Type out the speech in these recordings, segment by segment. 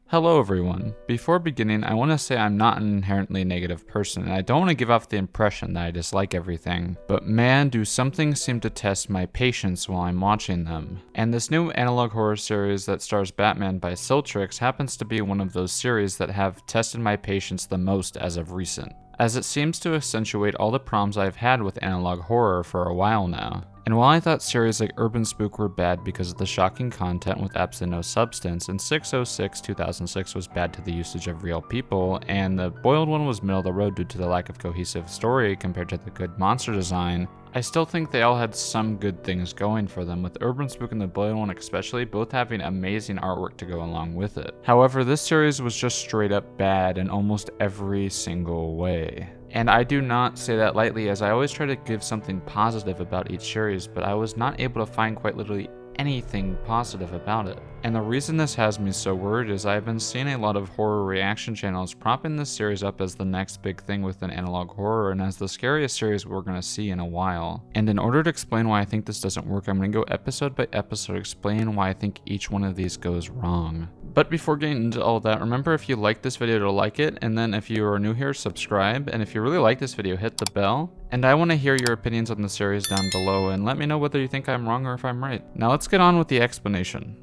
Hello everyone. Before beginning, I want to say I'm not an inherently negative person, and I don't want to give off the impression that I dislike everything, but man, do some things seem to test my patience while I'm watching them. And this new analog horror series that stars Batman by Siltrix happens to be one of those series that have tested my patience the most as of recent, as it seems to accentuate all the problems I've had with analog horror for a while now. And while I thought series like Urban Spook were bad because of the shocking content with absolutely no substance, and 606-2006 was bad to the usage of real people, and the Boiled one was middle of the road due to the lack of cohesive story compared to the good monster design, I still think they all had some good things going for them, with Urban Spook and the Boiled one especially both having amazing artwork to go along with it. However, this series was just straight up bad in almost every single way. And I do not say that lightly, as I always try to give something positive about each series, but I was not able to find quite literally anything positive about it. And the reason this has me so worried is I've been seeing a lot of horror reaction channels propping this series up as the next big thing within analog horror and as the scariest series we're going to see in a while. And in order to explain why I think this doesn't work, I'm going to go episode by episode explaining why I think each one of these goes wrong. But before getting into all that, remember if you like this video to like it, and then if you are new here, subscribe, and if you really like this video, hit the bell. And I want to hear your opinions on the series down below, and let me know whether you think I'm wrong or if I'm right. Now let's get on with the explanation.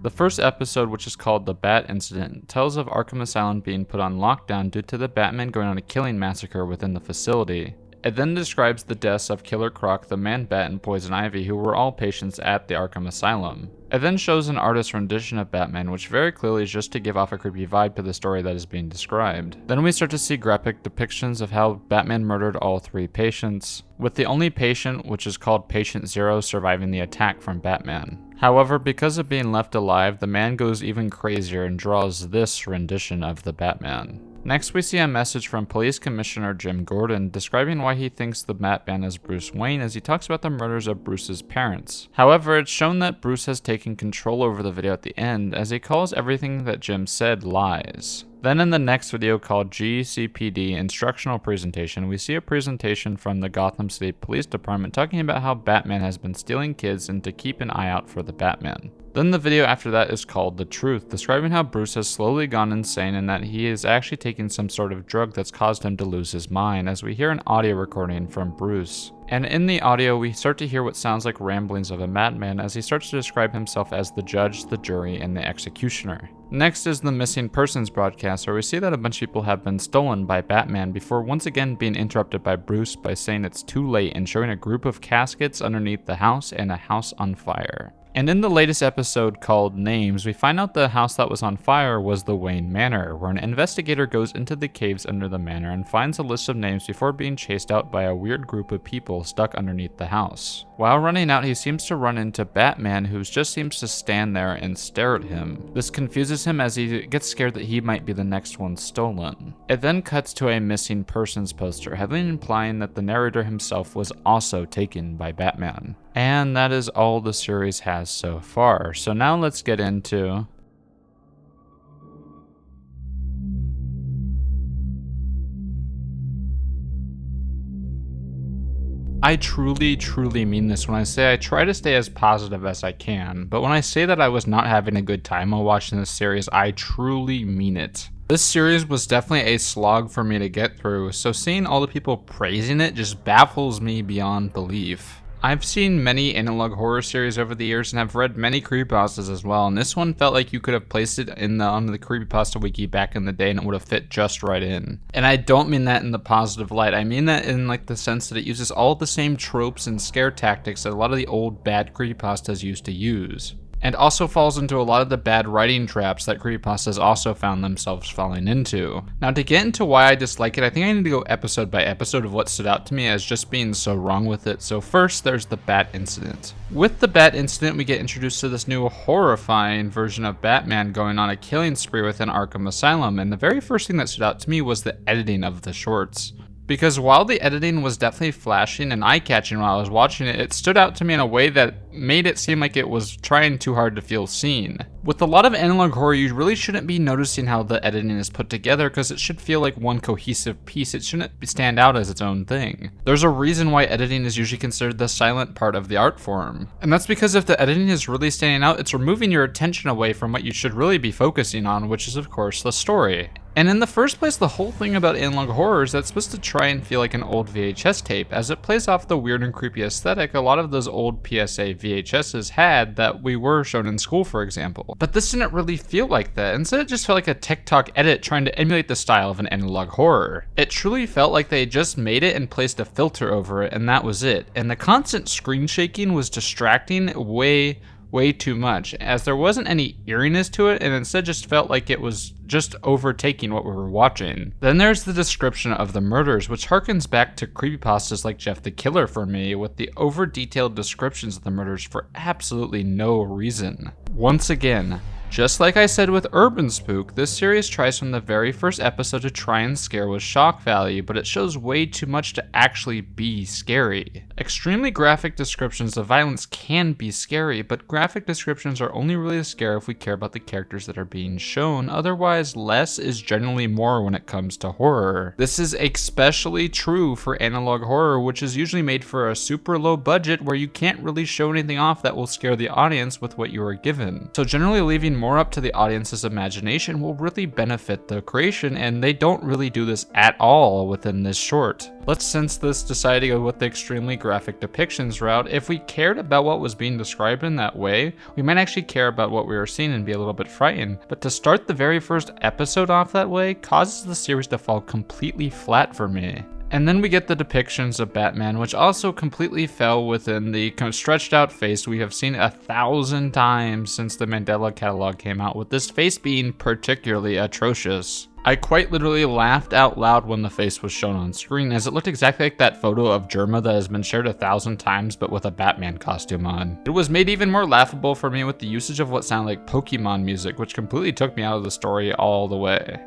The first episode, which is called The Bat Incident, tells of Arkham Asylum being put on lockdown due to the Batman going on a killing massacre within the facility. It then describes the deaths of Killer Croc, the Man-Bat, and Poison Ivy, who were all patients at the Arkham Asylum. It then shows an artist's rendition of Batman, which very clearly is just to give off a creepy vibe to the story that is being described. Then we start to see graphic depictions of how Batman murdered all 3 patients, with the only patient, which is called Patient Zero, surviving the attack from Batman. However, because of being left alive, the man goes even crazier and draws this rendition of the Batman. Next, we see a message from Police Commissioner Jim Gordon describing why he thinks the Batman is Bruce Wayne as he talks about the murders of Bruce's parents. However, it's shown that Bruce has taken control over the video at the end, as he calls everything that Jim said lies. Then in the next video called GCPD Instructional Presentation, we see a presentation from the Gotham City Police Department talking about how Batman has been stealing kids and to keep an eye out for the Batman. Then the video after that is called The Truth, describing how Bruce has slowly gone insane and that he is actually taking some sort of drug that's caused him to lose his mind, as we hear an audio recording from Bruce. And in the audio, we start to hear what sounds like ramblings of a madman as he starts to describe himself as the judge, the jury, and the executioner. Next is the missing persons broadcast, where we see that a bunch of people have been stolen by Batman before once again being interrupted by Bruce by saying it's too late and showing a group of caskets underneath the house and a house on fire. And in the latest episode called Names, we find out the house that was on fire was the Wayne Manor, where an investigator goes into the caves under the manor and finds a list of names before being chased out by a weird group of people stuck underneath the house. While running out, he seems to run into Batman, who just seems to stand there and stare at him. This confuses him as he gets scared that he might be the next one stolen. It then cuts to a missing persons poster, heavily implying that the narrator himself was also taken by Batman. And that is all the series has so far. So now let's get into I truly mean this when I say I try to stay as positive as I can, but when I say that I was not having a good time while watching this series, I truly mean it. This series was definitely a slog for me to get through, so seeing all the people praising it just baffles me beyond belief. I've seen many analog horror series over the years and have read many creepypastas as well, and this one felt like you could have placed it on the creepypasta wiki back in the day and it would have fit just right in. And I don't mean that in the positive light, I mean that in like the sense that it uses all the same tropes and scare tactics that a lot of the old bad creepypastas used to use. And also falls into a lot of the bad writing traps that creepypastas also found themselves falling into. Now, to get into why I dislike it, I think I need to go episode by episode of what stood out to me as just being so wrong with it. So first, there's the Bat Incident. With the Bat Incident, we get introduced to this new horrifying version of Batman going on a killing spree within Arkham Asylum, and the very first thing that stood out to me was the editing of the shorts. Because while the editing was definitely flashing and eye-catching while I was watching it, it stood out to me in a way that made it seem like it was trying too hard to feel seen. With a lot of analog horror, you really shouldn't be noticing how the editing is put together because it should feel like one cohesive piece. It shouldn't stand out as its own thing. There's a reason why editing is usually considered the silent part of the art form. And that's because if the editing is really standing out, it's removing your attention away from what you should really be focusing on, which is of course the story. And in the first place, the whole thing about analog horror is that it's supposed to try and feel like an old VHS tape, as it plays off the weird and creepy aesthetic a lot of those old PSA VHSs had that we were shown in school, for example. But this didn't really feel like that. Instead, it just felt like a TikTok edit trying to emulate the style of an analog horror. It truly felt like they just made it and placed a filter over it, and that was it. And the constant screen shaking was distracting way too much, as there wasn't any eeriness to it, and instead just felt like it was just overtaking what we were watching. Then there's the description of the murders, which harkens back to creepypastas like Jeff the Killer for me, with the over-detailed descriptions of the murders for absolutely no reason. Once again, just like I said with Urban Spook, this series tries from the very first episode to try and scare with shock value, but it shows way too much to actually be scary. Extremely graphic descriptions of violence can be scary, but graphic descriptions are only really scary if we care about the characters that are being shown. Otherwise, less is generally more when it comes to horror. This is especially true for analog horror, which is usually made for a super low budget where you can't really show anything off that will scare the audience with what you are given. So generally leaving more up to the audience's imagination will really benefit the creation, and they don't really do this at all within this short. Let's sense this decide to go with the extremely graphic depictions route. If we cared about what was being described in that way, we might actually care about what we were seeing and be a little bit frightened. But to start the very first episode off that way causes the series to fall completely flat for me. And then we get the depictions of Batman, which also completely fell within the stretched out face we have seen 1,000 times since the Mandela catalog came out, with this face being particularly atrocious. I quite literally laughed out loud when the face was shown on screen, as it looked exactly like that photo of Germa that has been shared 1,000 times but with a Batman costume on. It was made even more laughable for me with the usage of what sounded like Pokemon music, which completely took me out of the story all the way.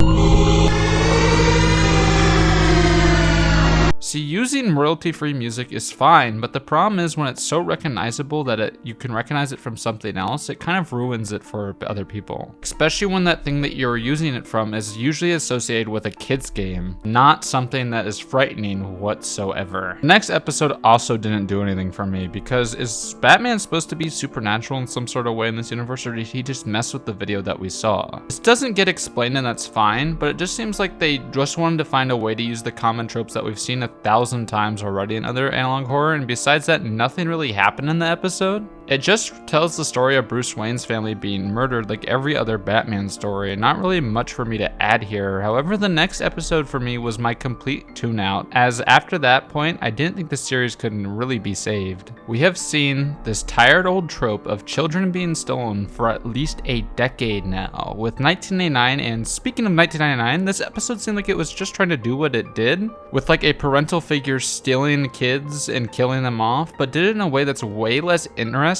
See, using royalty-free music is fine, but the problem is when it's so recognizable that you can recognize it from something else, it kind of ruins it for other people. Especially when that thing that you're using it from is usually associated with a kid's game, not something that is frightening whatsoever. The next episode also didn't do anything for me, because is Batman supposed to be supernatural in some sort of way in this universe, or did he just mess with the video that we saw? This doesn't get explained, and that's fine, but it just seems like they just wanted to find a way to use the common tropes that we've seen 1,000 times already in other analog horror, and besides that, nothing really happened in the episode. It just tells the story of Bruce Wayne's family being murdered like every other Batman story, and not really much for me to add here. However, the next episode for me was my complete tune out, as after that point, I didn't think the series could really be saved. We have seen this tired old trope of children being stolen for at least a decade now, with 1999, and speaking of 1999, this episode seemed like it was just trying to do what it did, with like a parental figure stealing kids and killing them off, but did it in a way that's way less interesting,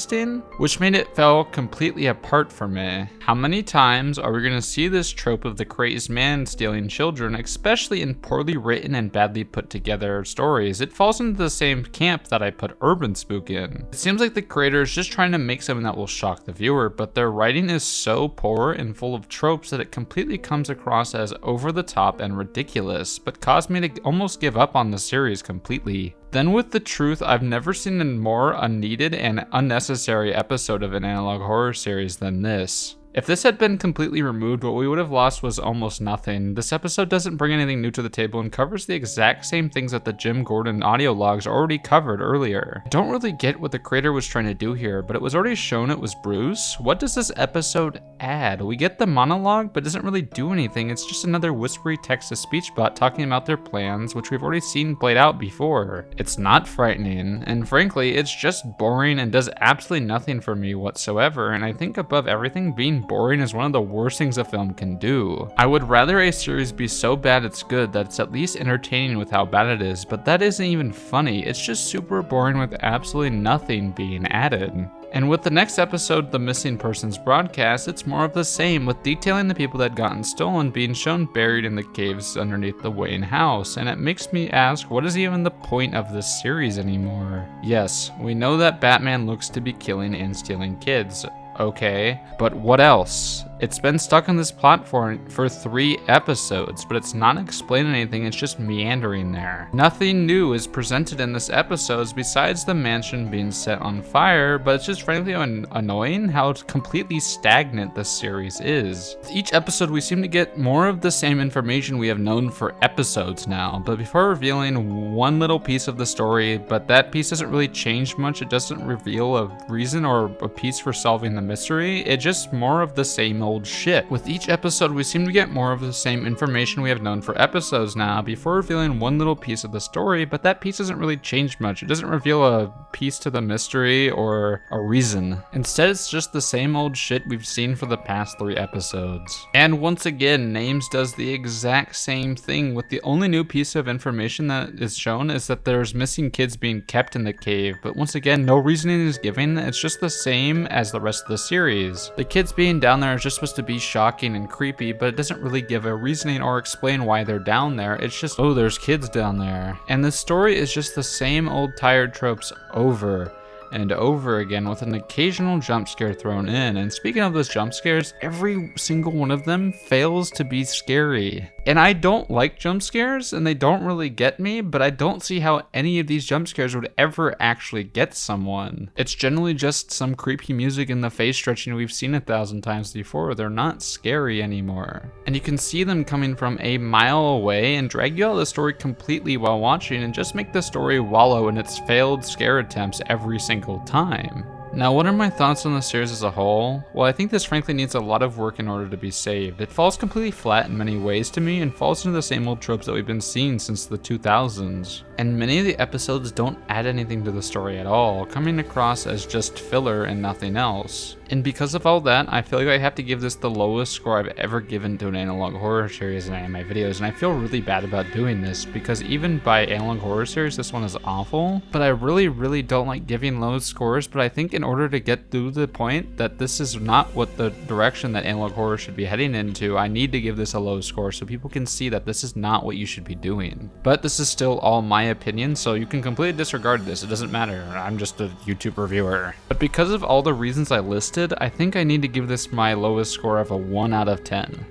which made it fall completely apart for me. How many times are we going to see this trope of the crazed man stealing children, especially in poorly written and badly put together stories? It falls into the same camp that I put Urban Spook in. It seems like the creator is just trying to make something that will shock the viewer, but their writing is so poor and full of tropes that it completely comes across as over the top and ridiculous, but caused me to almost give up on the series completely. Then with the truth, I've never seen a more unneeded and unnecessary episode of an analog horror series than this. If this had been completely removed, what we would have lost was almost nothing. This episode doesn't bring anything new to the table and covers the exact same things that the Jim Gordon audio logs already covered earlier. I don't really get what the creator was trying to do here, but it was already shown it was Bruce. What does this episode add? We get the monologue, but it doesn't really do anything. It's just another whispery text-to-speech bot talking about their plans, which we've already seen played out before. It's not frightening, and frankly, it's just boring and does absolutely nothing for me whatsoever, and I think above everything, being being boring is one of the worst things a film can do. I would rather a series be so bad it's good that it's at least entertaining with how bad it is, but that isn't even funny, it's just super boring with absolutely nothing being added. And with the next episode, The Missing Persons Broadcast, it's more of the same, with detailing the people that gotten stolen being shown buried in the caves underneath the Wayne house, and it makes me ask, what is even the point of this series anymore? Yes, we know that Batman looks to be killing and stealing kids. Okay, but what else? It's been stuck on this plot for 3 episodes, but it's not explaining anything, it's just meandering there. Nothing new is presented in this episode besides the mansion being set on fire, but it's just frankly annoying how completely stagnant this series is. With each episode we seem to get more of the same information we have known for episodes now, but before revealing one little piece of the story, but that piece doesn't really change much, it doesn't reveal a reason or a piece for solving the mystery, it's just more of the same old shit. With each episode, we seem to get more of the same information we have known for episodes now before revealing one little piece of the story, but that piece doesn't really change much. It doesn't reveal a piece to the mystery or a reason. Instead, it's just the same old shit we've seen for the past 3 episodes. And once again, Names does the exact same thing, with the only new piece of information that is shown is that there's missing kids being kept in the cave, but once again, no reasoning is given, it's just the same as the rest of the series. The kids being down there is just supposed to be shocking and creepy, but it doesn't really give a reasoning or explain why they're down there. It's just, oh, there's kids down there. And the story is just the same old tired tropes over and over again, with an occasional jump scare thrown in. And speaking of those jump scares, every single one of them fails to be scary. And I don't like jump scares, and they don't really get me, but I don't see how any of these jump scares would ever actually get someone. It's generally just some creepy music in the face stretching we've seen 1,000 times before. They're not scary anymore. And you can see them coming from a mile away and drag you out of the story completely while watching, and just make the story wallow in its failed scare attempts every single time. Now, what are my thoughts on the series as a whole? Well, I think this frankly needs a lot of work in order to be saved. It falls completely flat in many ways to me and falls into the same old tropes that we've been seeing since the 2000s. And many of the episodes don't add anything to the story at all, coming across as just filler and nothing else. And because of all that, I feel like I have to give this the lowest score I've ever given to an analog horror series in any of my videos, and I feel really bad about doing this, because even by analog horror series, this one is awful, but I really don't like giving low scores, but I think in order to get through the point that this is not what the direction that analog horror should be heading into, I need to give this a low score so people can see that this is not what you should be doing. But this is still all my opinion, so you can completely disregard this, it doesn't matter, I'm just a YouTube reviewer. But because of all the reasons I listed, I think I need to give this my lowest score of a 1 out of 10.